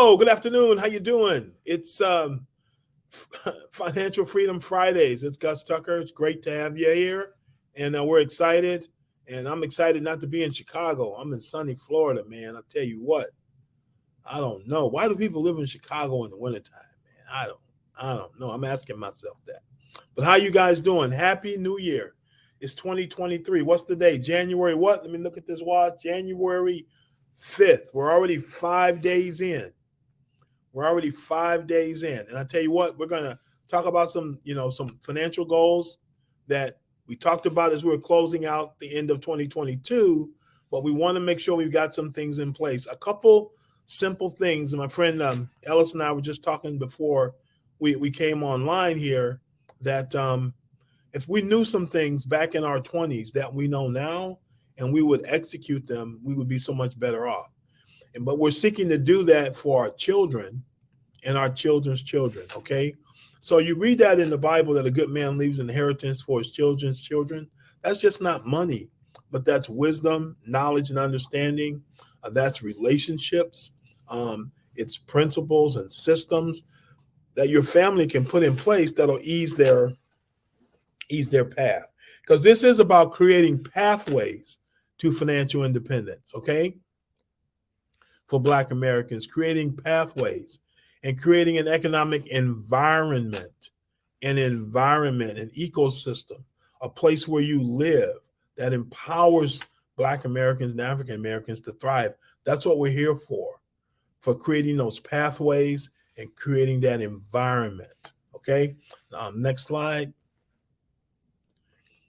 Hello, good afternoon. How you doing? It's Financial Freedom Fridays. It's Gus Tucker. It's great to have you here, and we're excited. And I'm excited not to be in Chicago. I'm in sunny Florida, man. I'll tell you what. I don't know. Why do people live in Chicago in the wintertime, man? I don't know. I'm asking myself that. But how you guys doing? Happy New Year. It's 2023. What's the day? January what? Let me look at this watch. January 5th. We're already 5 days in. And I tell you what, we're going to talk about some financial goals that we talked about as we were closing out the end of 2022, but we want to make sure we've got some things in place. A couple simple things. And my friend Ellis and I were just talking before we came online here that if we knew some things back in our 20s that we know now and we would execute them, we would be so much better off. But we're seeking to do that for our children and our children's children, okay? So you read that in the Bible that a good man leaves an inheritance for his children's children. That's just not money, but that's wisdom, knowledge, and understanding. That's relationships. It's principles and systems that your family can put in place that'll ease their path. Because this is about creating pathways to financial independence, okay? For Black Americans, creating pathways and creating an economic environment, an ecosystem, a place where you live that empowers Black Americans and African Americans to thrive. That's what we're here for creating those pathways and creating that environment, okay? Next slide.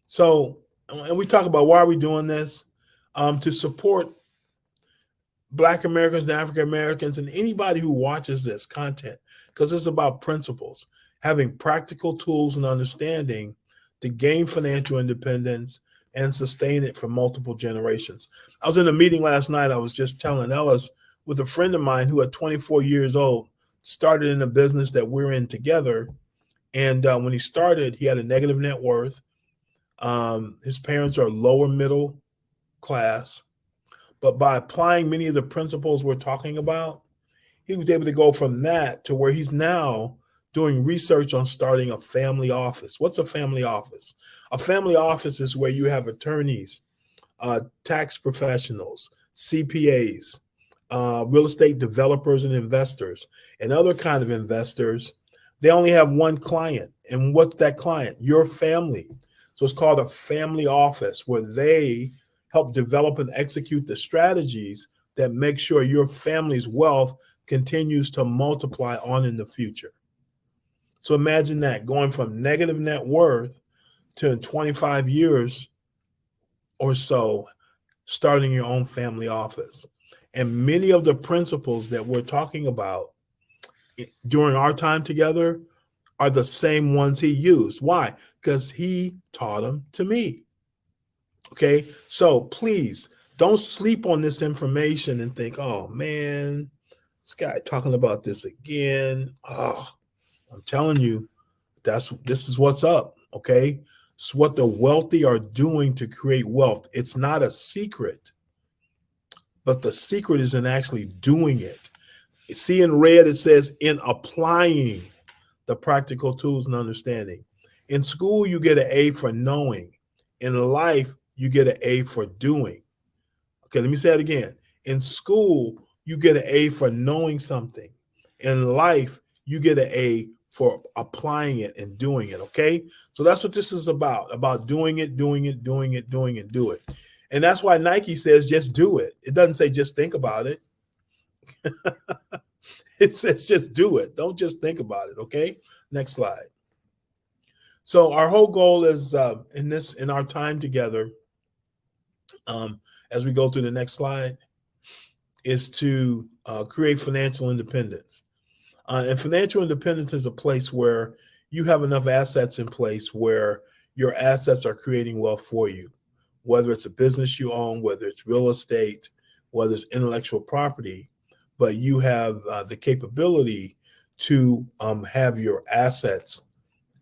So, and we talk about why are we doing this? To support Black Americans and African Americans and anybody who watches this content, because it's about principles, having practical tools and understanding to gain financial independence and sustain it for multiple generations. I was in a meeting last night. I was just telling Ellis with a friend of mine who at 24 years old started in a business that we're in together. And when he started, he had a negative net worth. His parents are lower middle class. But by applying many of the principles we're talking about, he was able to go from that to where he's now doing research on starting a family office. What's a family office? A family office is where you have attorneys, tax professionals, CPAs, real estate developers and investors, and other kind of investors. They only have one client. And what's that client? Your family. So it's called a family office where they help develop and execute the strategies that make sure your family's wealth continues to multiply on in the future. So imagine that, going from negative net worth to in 25 years or so, starting your own family office. And many of the principles that we're talking about during our time together are the same ones he used. Why? Because he taught them to me. Okay, so please don't sleep on this information and think, oh man, this guy talking about this again. Oh, I'm telling you, this is what's up. Okay, it's what the wealthy are doing to create wealth. It's not a secret, but the secret is in actually doing it. You see in red, it says in applying the practical tools and understanding. In school, you get an A for knowing. In life, you get an A for doing. Okay, let me say it again. In school, you get an A for knowing something. In life, you get an A for applying it and doing it, okay? So that's what this is about doing it, do it. And that's why Nike says just do it. It doesn't say just think about it. It says just do it. Don't just think about it, okay? Next slide. So our whole goal is in our time together, as we go through the next slide, is to create financial independence. And financial independence is a place where you have enough assets in place where your assets are creating wealth for you, whether it's a business you own, whether it's real estate, whether it's intellectual property, but you have the capability to have your assets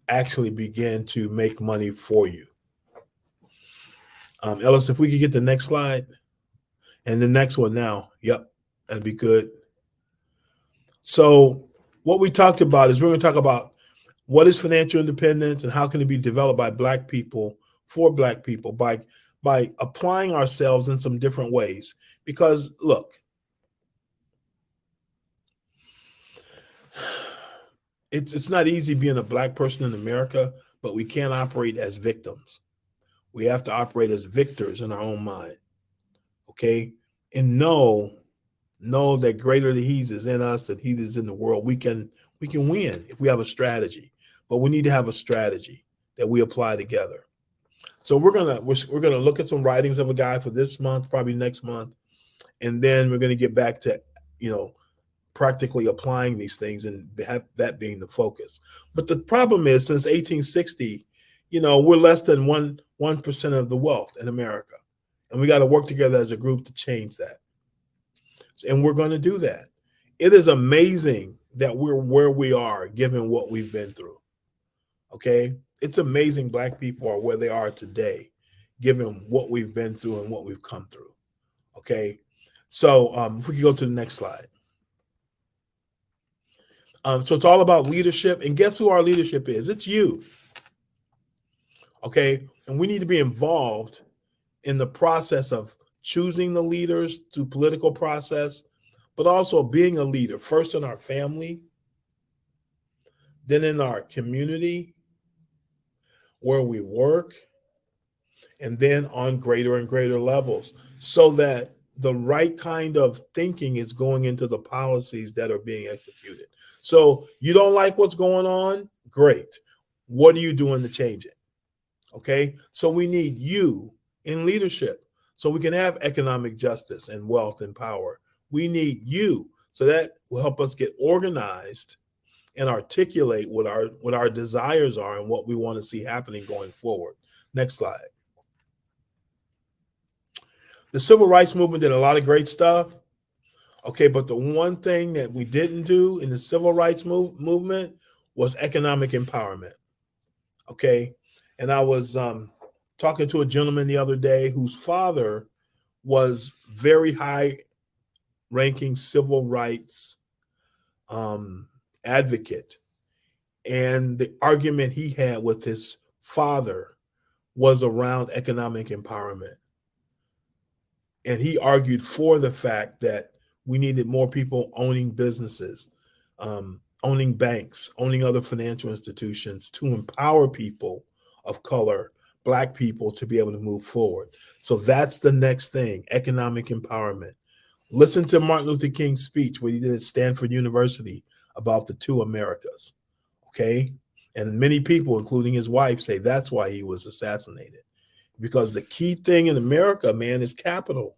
actually begin to make money for you. Ellis, if we could get the next slide and the next one now. Yep, that'd be good. So what we talked about is we're going to talk about what is financial independence and how can it be developed by Black people for Black people by applying ourselves in some different ways. Because look, it's not easy being a Black person in America, but we can't operate as victims. We have to operate as victors in our own mind. Okay, and know that greater the He is in us than He is in the world. We can win if we have a strategy, but we need to have a strategy that we apply together. So we're gonna look at some writings of a guy for this month, probably next month, and then we're gonna get back to you know practically applying these things and have that being the focus. But the problem is, since 1860, we're less than 1% of the wealth in America, and we got to work together as a group to change that. And we're going to do that. It is amazing that we're where we are given what we've been through. Okay, it's amazing Black people are where they are today, given what we've been through and what we've come through. Okay, so if we could go to the next slide. So it's all about leadership, and guess who our leadership is? It's you. Okay, and we need to be involved in the process of choosing the leaders through political process, but also being a leader first in our family, then in our community, where we work, and then on greater and greater levels, so that the right kind of thinking is going into the policies that are being executed. So you don't like what's going on? Great. What are you doing to change it? Okay. So we need you in leadership so we can have economic justice and wealth and power. We need you. So that will help us get organized and articulate what our desires are and what we want to see happening going forward. Next slide. The civil rights movement did a lot of great stuff. Okay, but the one thing that we didn't do in the civil rights movement was economic empowerment. Okay, and I was talking to a gentleman the other day whose father was very high-ranking civil rights advocate, and the argument he had with his father was around economic empowerment. And he argued for the fact that we needed more people owning businesses, owning banks, owning other financial institutions to empower people of color, Black people, to be able to move forward. So that's the next thing, economic empowerment. Listen to Martin Luther King's speech when he did at Stanford University about the two Americas, okay? And many people, including his wife, say that's why he was assassinated. Because the key thing in America, man, is capital.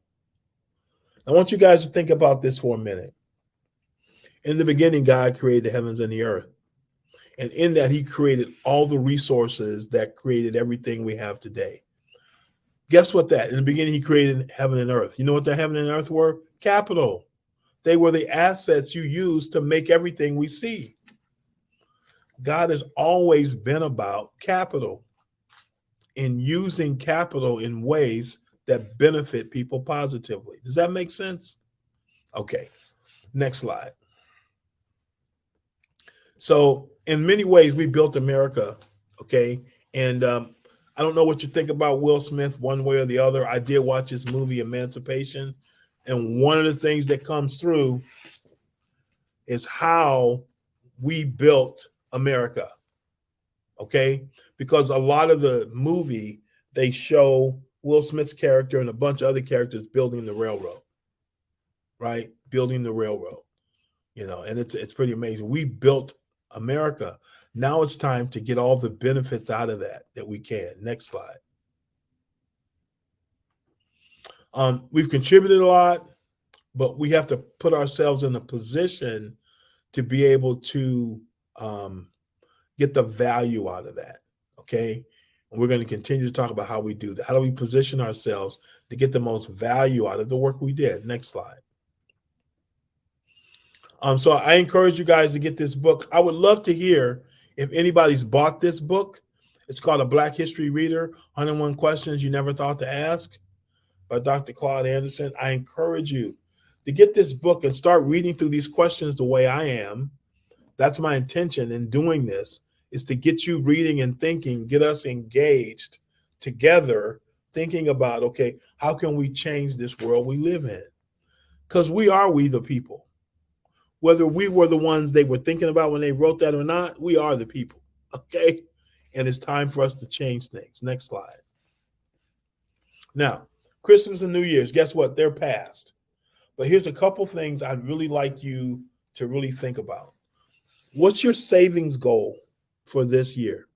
I want you guys to think about this for a minute. In the beginning, God created the heavens and the earth. And in that, he created all the resources that created everything we have today. Guess what that? In the beginning, he created heaven and earth. You know what the heaven and earth were? Capital. They were the assets you use to make everything we see. God has always been about capital and using capital in ways that benefit people positively. Does that make sense? Okay, next slide. So in many ways, we built America, okay? And I don't know what you think about Will Smith one way or the other. I did watch his movie Emancipation, and one of the things that comes through is how we built America, okay? Because a lot of the movie, they show Will Smith's character and a bunch of other characters building the railroad, right? Building the railroad, and it's pretty amazing. We built America. Now it's time to get all the benefits out of that we can. Next slide. We've contributed a lot, but we have to put ourselves in a position to be able to get the value out of that, okay? And we're going to continue to talk about how we do that. How do we position ourselves to get the most value out of the work we did? Next slide. So I encourage you guys to get this book. I would love to hear if anybody's bought this book. It's called A Black History Reader, 101 Questions You Never Thought to Ask by Dr. Claude Anderson. I encourage you to get this book and start reading through these questions the way I am. That's my intention in doing this, is to get you reading and thinking, get us engaged together, thinking about, okay, how can we change this world we live in? Because we the people. Whether we were the ones they were thinking about when they wrote that or not, we are the people, okay? And it's time for us to change things. Next slide. Now, Christmas and New Year's, guess what? They're past. But here's a couple things I'd really like you to really think about. What's your savings goal for this year?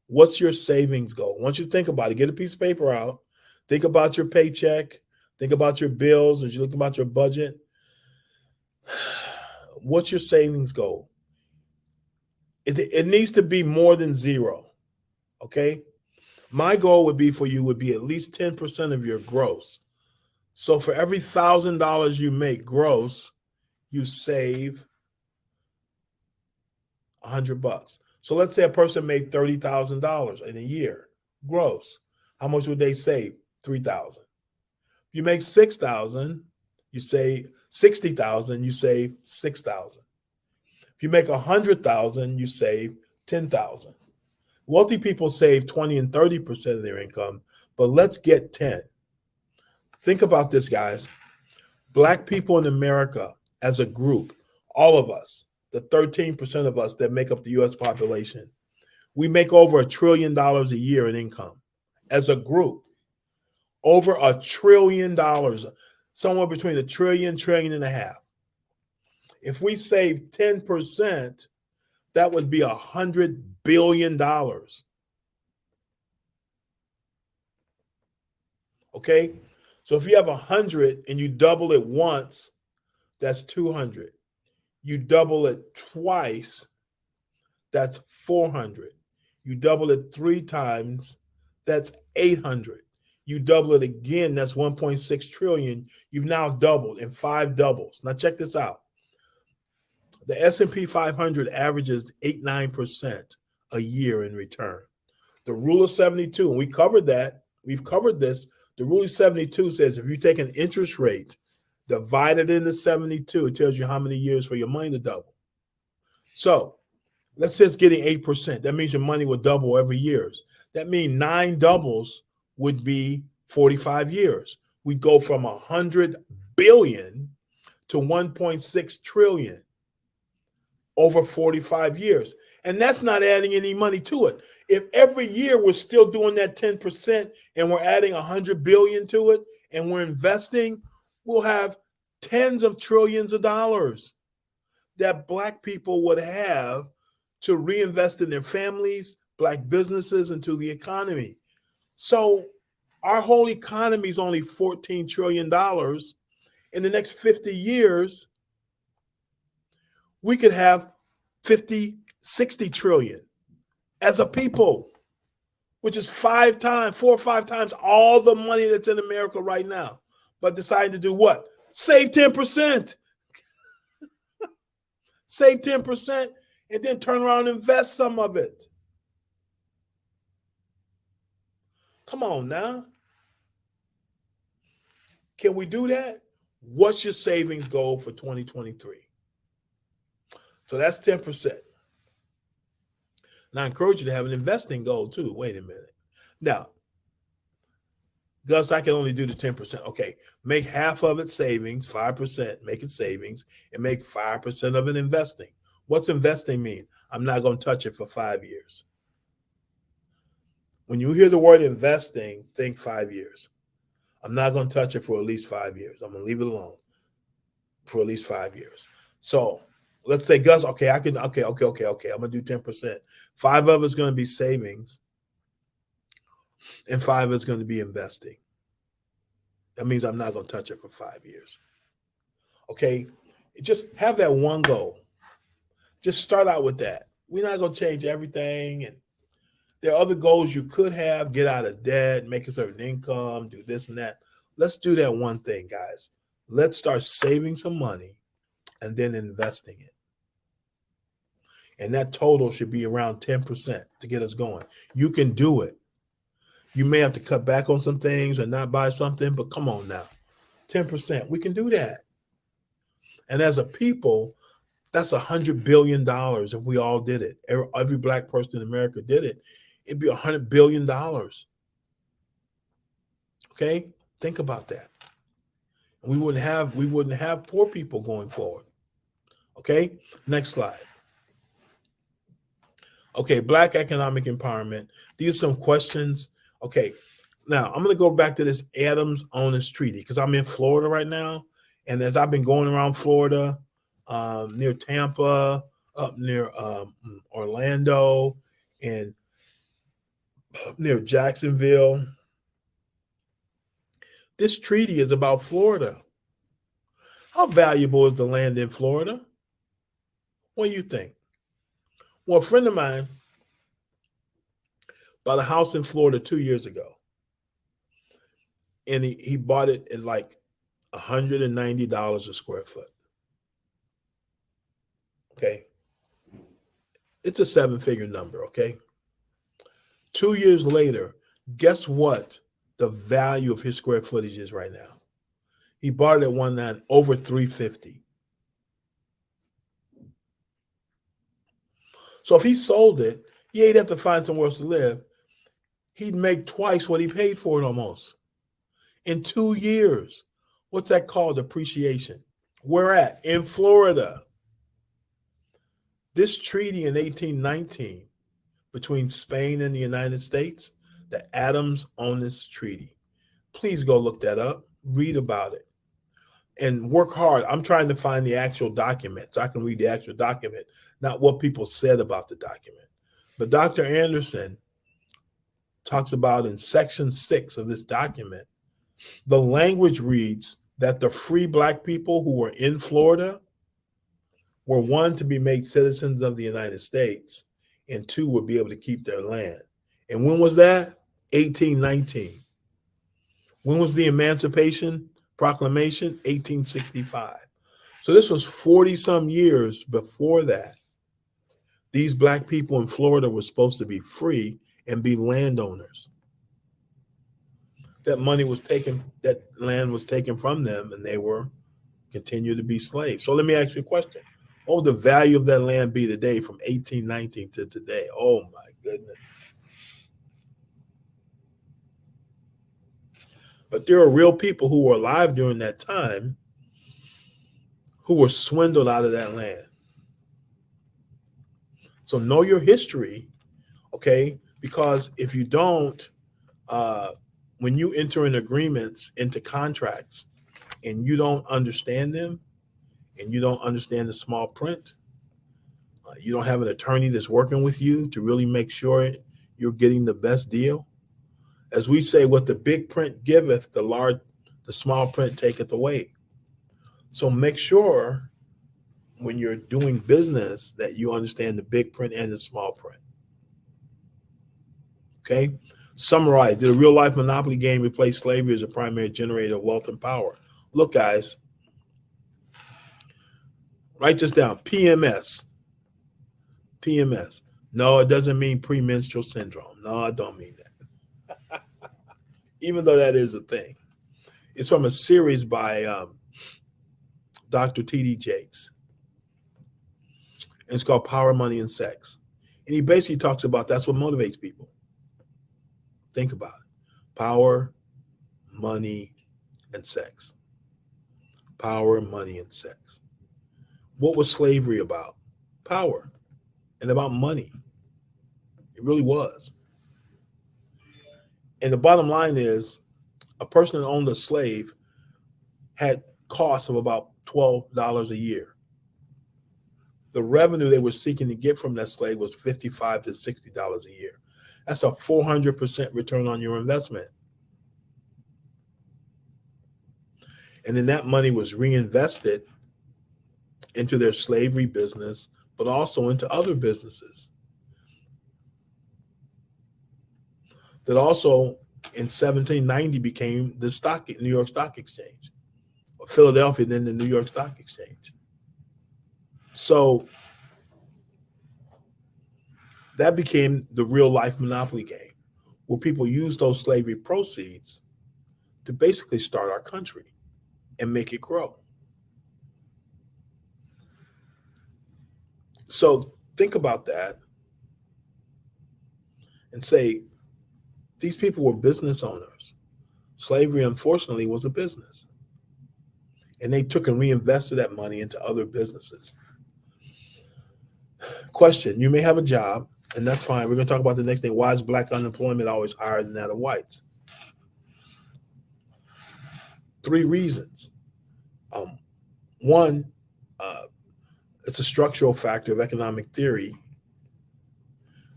What's your savings goal? Once you think about it, get a piece of paper out, think about your paycheck, think about your bills as you look about your budget. What's your savings goal? It needs to be more than zero, okay? My goal would be at least 10% of your gross. So for every $1,000 you make gross, you save $100. So let's say a person made $30,000 in a year gross. How much would they save? $3,000. If you make $6,000, you save $60,000. You save $6,000. If you make $100,000, you save $10,000. Wealthy people save 20 and 30% of their income, but let's get 10. Think about this, guys. Black people in America as a group, all of us, the 13% of us that make up the U.S. population, we make over $1 trillion a year in income as a group. Over $1 trillion, somewhere between $1 trillion, $1.5 trillion. If we save 10%, that would be $100 billion. Okay? So if you have 100 and you double it once, that's 200. You double it twice, that's 400. You double it 3 times, that's 800. You double it again, that's 1.6 trillion. You've now doubled in 5 doubles. Now check this out. The S&P 500 averages 8-9% a year in return. The rule of 72, and we covered that. We've covered this. The rule of 72 says if you take an interest rate, divide it into 72, it tells you how many years for your money to double. So let's say it's getting 8%. That means your money will double every year. That means 9 doubles would be 45 years. We'd go from 100 billion to 1.6 trillion over 45 years. And that's not adding any money to it. If every year we're still doing that 10% and we're adding 100 billion to it and we're investing, we'll have tens of trillions of dollars that Black people would have to reinvest in their families, Black businesses, into the economy. So our whole economy is only $14 trillion. In the next 50 years, we could have 50, 60 trillion as a people, which is 4 or 5 times all the money that's in America right now. But deciding to do what? Save 10%. Save 10% and then turn around and invest some of it. Come on now. Can we do that? What's your savings goal for 2023? So that's 10%. And I encourage you to have an investing goal too. Wait a minute. Now, Gus, I can only do the 10%. Okay, make half of it savings, 5%, make it savings, and make 5% of it investing. What's investing mean? I'm not going to touch it for 5 years. When you hear the word investing, think 5 years. I'm not going to touch it for at least 5 years. I'm going to leave it alone for at least 5 years. So let's say, Gus, okay, I'm going to do 10%. 5 of it's going to be savings, and 5 is going to be investing. That means I'm not going to touch it for 5 years. Okay, just have that one goal. Just start out with that. We're not going to change everything. And there are other goals you could have: get out of debt, make a certain income, do this and that. Let's do that one thing, guys. Let's start saving some money and then investing it. And that total should be around 10% to get us going. You can do it. You may have to cut back on some things or not buy something, but come on now. 10%. We can do that. And as a people, that's $100 billion if we all did it. Every black person in America did it. It'd be $100 billion. Okay? Think about that. We wouldn't have poor people going forward. Okay? Next slide. Okay, Black economic empowerment. These are some questions. Okay, now I'm going to go back to this Adams-Onis Treaty because I'm in Florida right now. And as I've been going around Florida, near Tampa, up near Orlando, and up near Jacksonville, this treaty is about Florida. How valuable is the land in Florida? What do you think? Well, a friend of mine bought a house in Florida 2 years ago. And he bought it at like $190 a square foot. Okay. It's a 7-figure number, okay? 2 years later, guess what the value of his square footage is right now? He bought it at over $350. So if he sold it, yeah, he'd have to find somewhere else to live. He'd make twice what he paid for it almost in 2 years. What's that called? Appreciation. Where at? In Florida. This treaty in 1819 between Spain and the United States, the Adams-Onis Treaty. Please go look that up, read about it, and work hard. I'm trying to find the actual document so I can read the actual document, not what people said about the document. But Dr. Anderson talks about in section 6 of this document, the language reads that the free Black people who were in Florida were, 1, to be made citizens of the United States, and 2, would be able to keep their land. And when was that? 1819. When was the Emancipation Proclamation? 1865. So this was 40-some years before that. These Black people in Florida were supposed to be free and be landowners. That land was taken from them, and they were continue to be slaves. So let me ask you a question. What would the value of that land be today from 1819 to today? Oh my goodness. But there are real people who were alive during that time who were swindled out of that land. So know your history, okay? Because if you don't, when you enter in agreements, into contracts, and you don't understand them, and you don't understand the small print, you don't have an attorney that's working with you to really make sure you're getting the best deal. As we say, what the big print giveth, the small print taketh away. So make sure when you're doing business that you understand the big print and the small print. Okay? Summarize. Did a real life monopoly game replace slavery as a primary generator of wealth and power? Look, guys, write this down. PMS. PMS. No, it doesn't mean premenstrual syndrome. No, I don't mean that. Even though that is a thing. It's from a series by Dr. T.D. Jakes. And it's called Power, Money, and Sex. And he basically talks about that's what motivates people. Think about it. Power, money, and sex. Power, money, and sex. What was slavery about? Power and about money. It really was. And the bottom line is a person that owned a slave had costs of about $12 a year. The revenue they were seeking to get from that slave was $55 to $60 a year. That's a 400% return on your investment. And then that money was reinvested into their slavery business, but also into other businesses. That also in 1790 became the New York Stock Exchange, or Philadelphia, then the New York Stock Exchange. So that became the real life monopoly game, where people used those slavery proceeds to basically start our country. and make it grow. So think about that and say, these people were business owners. Slavery, unfortunately, was a business. And they took and reinvested that money into other businesses. Question, you may have a job, and that's fine. We're going to talk about the next thing. Why is black unemployment always higher than that of whites? 3 reasons. One, it's a structural factor of economic theory.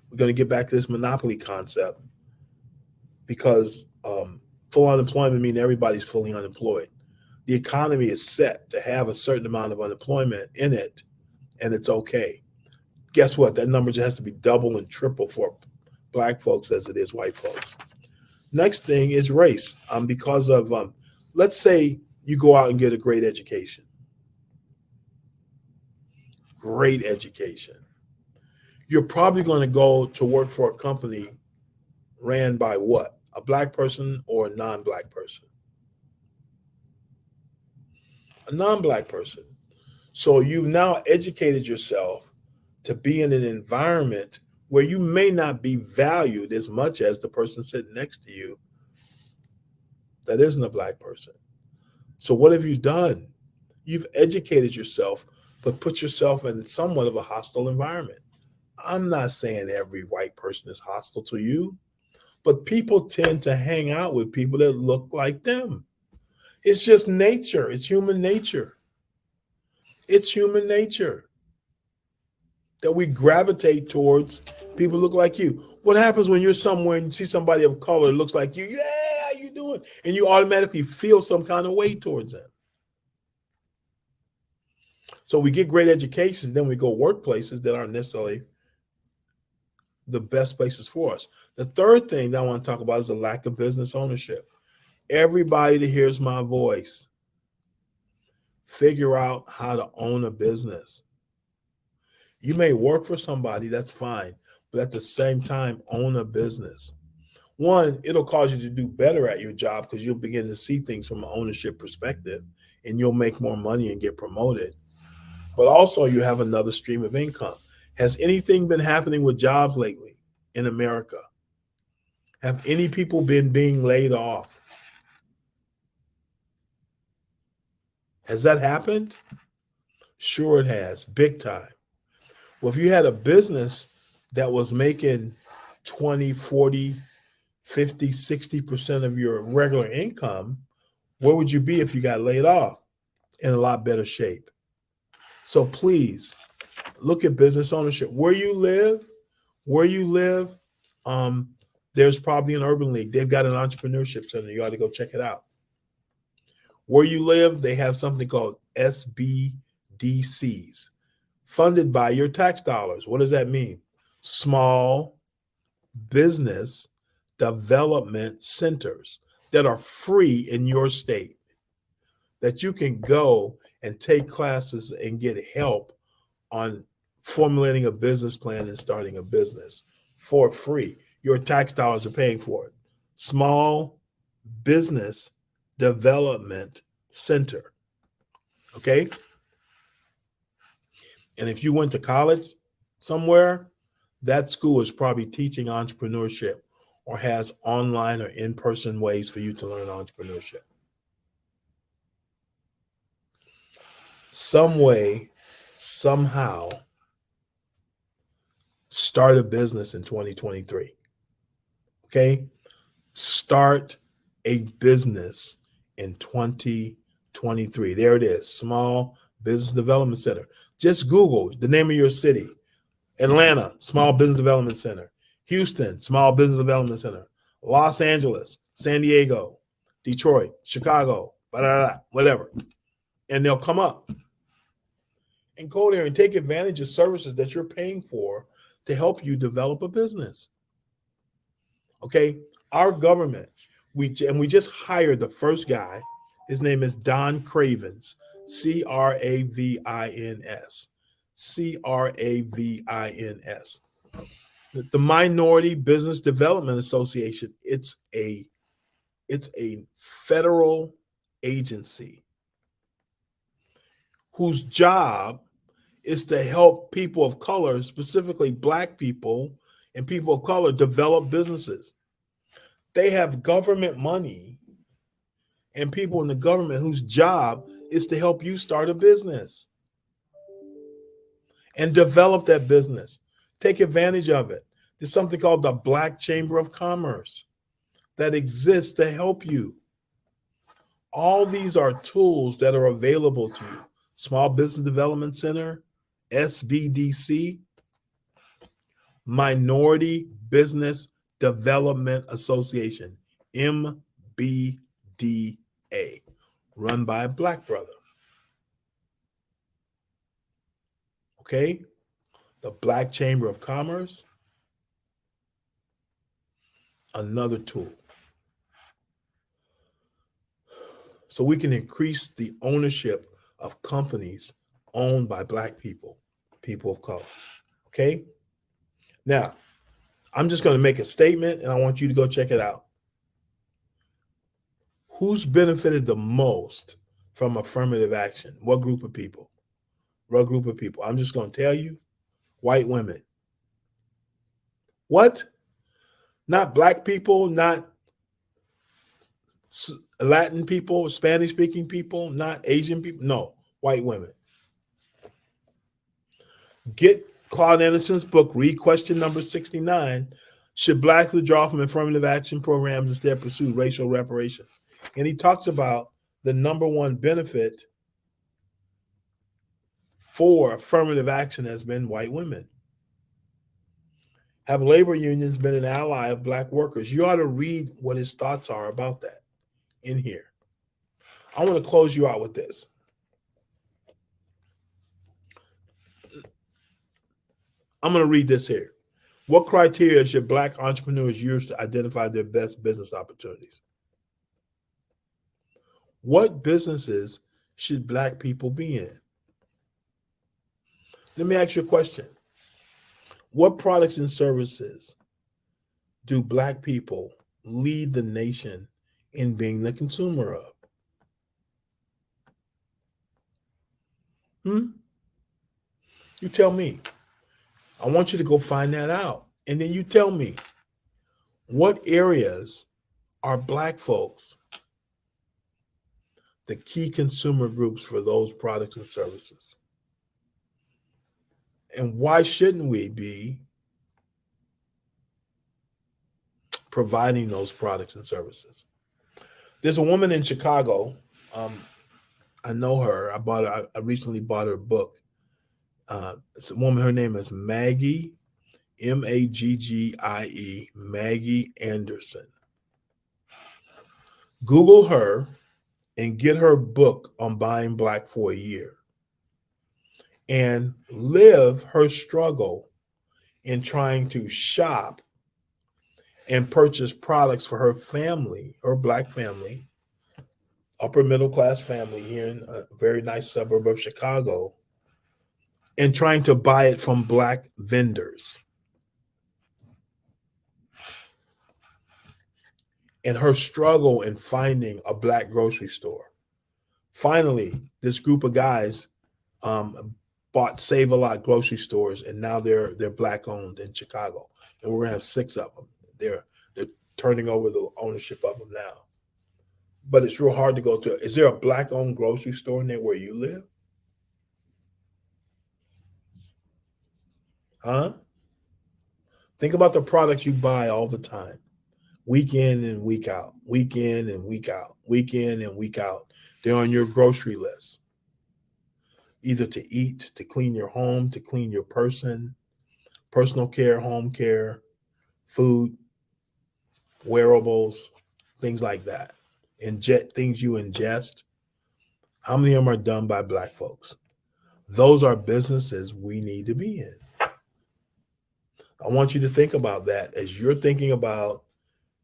We're going to get back to this monopoly concept because full unemployment means everybody's fully unemployed. The economy is set to have a certain amount of unemployment in it, and it's okay. Guess what? That number just has to be double and triple for black folks as it is white folks. Next thing is race. Because of, let's say you go out and get a great education. Great education. You're probably going to go to work for a company ran by what? A black person or a non-black person? A non-black person. So you've now educated yourself to be in an environment where you may not be valued as much as the person sitting next to you that isn't a black person. So what have you done? You've educated yourself, but put yourself in somewhat of a hostile environment. I'm not saying every white person is hostile to you, but people tend to hang out with people that look like them. It's just nature. It's human nature. It's human nature that we gravitate towards people who look like you. What happens when you're somewhere and you see somebody of color that looks like you? Yeah, how you doing? And you automatically feel some kind of way towards them. So we get great education, then we go workplaces that aren't necessarily the best places for us. The third thing that I want to talk about is the lack of business ownership. Everybody that hears my voice, figure out how to own a business. You may work for somebody, that's fine, but at the same time, own a business. One, it'll cause you to do better at your job because you'll begin to see things from an ownership perspective and you'll make more money and get promoted. But also, you have another stream of income. Has anything been happening with jobs lately in America? Have any people been being laid off? Has that happened? Sure, it has, big time. Well, if you had a business that was making 20, 40, 50, 60% of your regular income, where would you be if you got laid off? In a lot better shape. So please look at business ownership. Where you live, there's probably an Urban League. They've got an entrepreneurship center. You ought to go check it out. Where you live, they have something called SBDCs, funded by your tax dollars. What does that mean? Small business development centers that are free in your state, that you can go and take classes and get help on formulating a business plan and starting a business for free. Your tax dollars are paying for it. Small Business Development Center. Okay? And if you went to college somewhere, that school is probably teaching entrepreneurship or has online or in-person ways for you to learn entrepreneurship. Some way, somehow, start a business in 2023. Okay? Start a business in 2023. There it is, Small Business Development Center. Just Google the name of your city. Atlanta, Small Business Development Center. Houston, Small Business Development Center. Los Angeles, San Diego, Detroit, Chicago, whatever. And they'll come up. And go there and take advantage of services that you're paying for to help you develop a business. Okay, our government, we just hired the first guy. His name is Don Cravens, Cravins, Cravins. The Minority Business Development Association. It's a federal agency whose job is to help people of color, specifically Black people and people of color, develop businesses. They have government money and people in the government whose job is to help you start a business and develop that business. Take advantage of it. There's something called the Black Chamber of Commerce that exists to help you. All these are tools that are available to you. Small Business Development Center, SBDC, Minority Business Development Association, MBDA, run by a Black brother. Okay? The Black Chamber of Commerce, another tool. So we can increase the ownership of companies owned by Black people, people of color. Okay? Now, I'm just going to make a statement and I want you to go check it out. Who's benefited the most from affirmative action? What group of people? What group of people? I'm just going to tell you, white women. What? Not Black people, not Latin people, Spanish speaking people, not Asian people. No, white women. Get Claude Anderson's book, read question number 69. Should Blacks withdraw from affirmative action programs instead pursue racial reparations? And he talks about the number one benefit for affirmative action has been white women. Have labor unions been an ally of Black workers? You ought to read what his thoughts are about that in here. I want to close you out with this. I'm going to read this here. What criteria should Black entrepreneurs use to identify their best business opportunities? What businesses should Black people be in? Let me ask you a question. What products and services do Black people lead the nation in being the consumer of? You tell me. I want you to go find that out. And then you tell me, what areas are Black folks the key consumer groups for those products and services? And why shouldn't we be providing those products and services? There's a woman in Chicago. I know her. I recently bought her book. It's a woman. Her name is Maggie, Maggie, Maggie Anderson. Google her and get her book on buying Black for a year and live her struggle in trying to shop and purchase products for her family, her Black family, upper middle class family here in a very nice suburb of Chicago, and trying to buy it from Black vendors. And her struggle in finding a Black grocery store. Finally, this group of guys bought Save-A-Lot grocery stores, and now they're Black owned in Chicago. And we're gonna have 6 of them. They're turning over the ownership of them now. But it's real hard to go to. Is there a Black owned grocery store near where you live? Huh? Think about the products you buy all the time. Week in and week out, week in and week out, week in and week out. They're on your grocery list. Either to eat, to clean your home, to clean your person, personal care, home care, food, wearables, things like that. Things you ingest. How many of them are done by Black folks? Those are businesses we need to be in. I want you to think about that as you're thinking about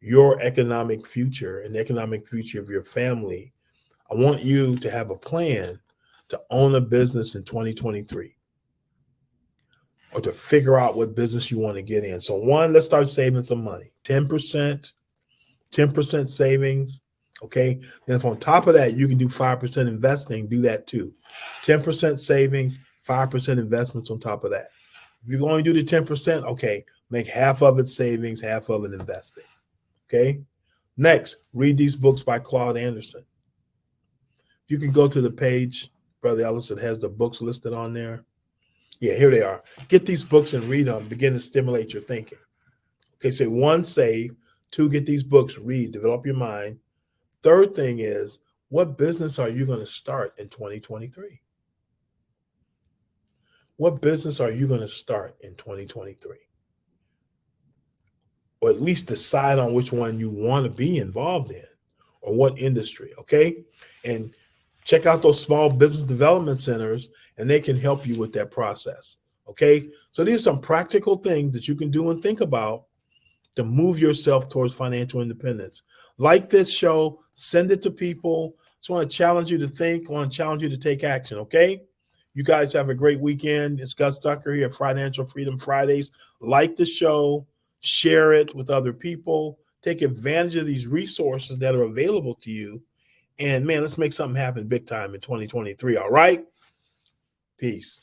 your economic future and the economic future of your family. I want you to have a plan to own a business in 2023 or to figure out what business you want to get in. So one, let's start saving some money. 10% savings Okay. Then if on top of that, you can do 5% investing, do that too. 10% savings, 5% investments on top of that. If you're going to do the 10%, okay, make half of it savings, half of it investing. Okay. Next, read these books by Claude Anderson. You can go to the page, Brother Ellis, that has the books listed on there. Yeah, here they are. Get these books and read them. Begin to stimulate your thinking. Okay, say one, save. Two, get these books, read, develop your mind. Third thing is, what business are you going to start in 2023? What business are you going to start in 2023? Or at least decide on which one you want to be involved in or what industry, okay? And check out those small business development centers and they can help you with that process, okay? So these are some practical things that you can do and think about to move yourself towards financial independence. Like this show, send it to people. Just want to challenge you to think, want to challenge you to take action, okay? You guys have a great weekend. It's Gus Tucker here at Financial Freedom Fridays. Like the show, share it with other people, take advantage of these resources that are available to you. And man, let's make something happen big time in 2023. All right? Peace.